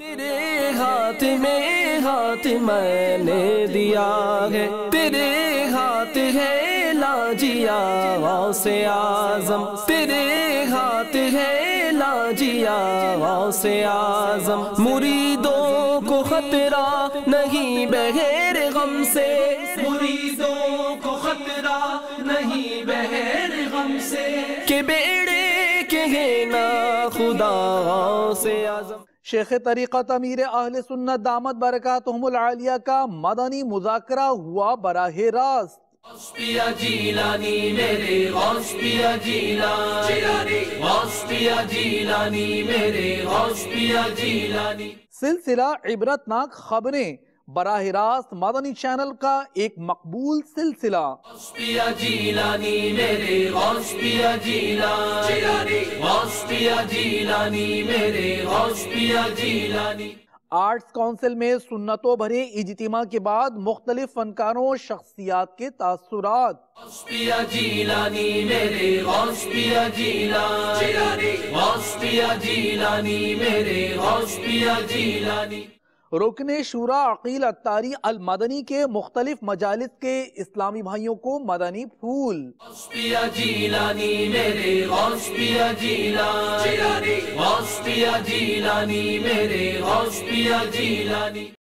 تیرے ہاتھ میں ہاتھ میں نے دیا ہے، تیرے ہاتھ ہے لاجیا غوث اعظم، تیرے ہاتھ ہے لاجیا غوث اعظم، مریدوں کو خطرہ نہیں بغیر غم سے، مریدوں کو خطرہ نہیں بغیر غم سے، کہ بیڑے کے ہیں نا خدا غوث اعظم۔ شیخ طریقت امیر اہل سنت دامت برکاتہم العالیہ کا مدنی مذاکرہ ہوا براہ راست۔ غوث پیا جیلانی میرے غوث پیا جیلانی، غوث پیا جیلانی میرے غوث پیا جیلانی۔ سلسلہ عبرتناک خبریں براہ راست مدنی چینل کا ایک مقبول سلسلہ۔ غوث پیا جیلانی میرے غوث پیا جیلانی، غوث پیا جیلانی میرے غوث پیا جیلانی۔ آرٹس کونسل میں سنتوں بھرے اجتماع کے بعد مختلف فنکاروں اور شخصیات کے تاثرات۔ غوث پیا جیلانی میرے غوث پیا جیلانی، غوث پیا جیلانی میرے غوث پیا جیلانی۔ رکن شورا عقیل اتاری المدنی کے مختلف مجالس کے اسلامی بھائیوں کو مدنی پھول۔ غوث پیا جیلانی میرے غوث پیا جیلانی، غوث پیا جیلانی میرے غوث پیا جیلانی۔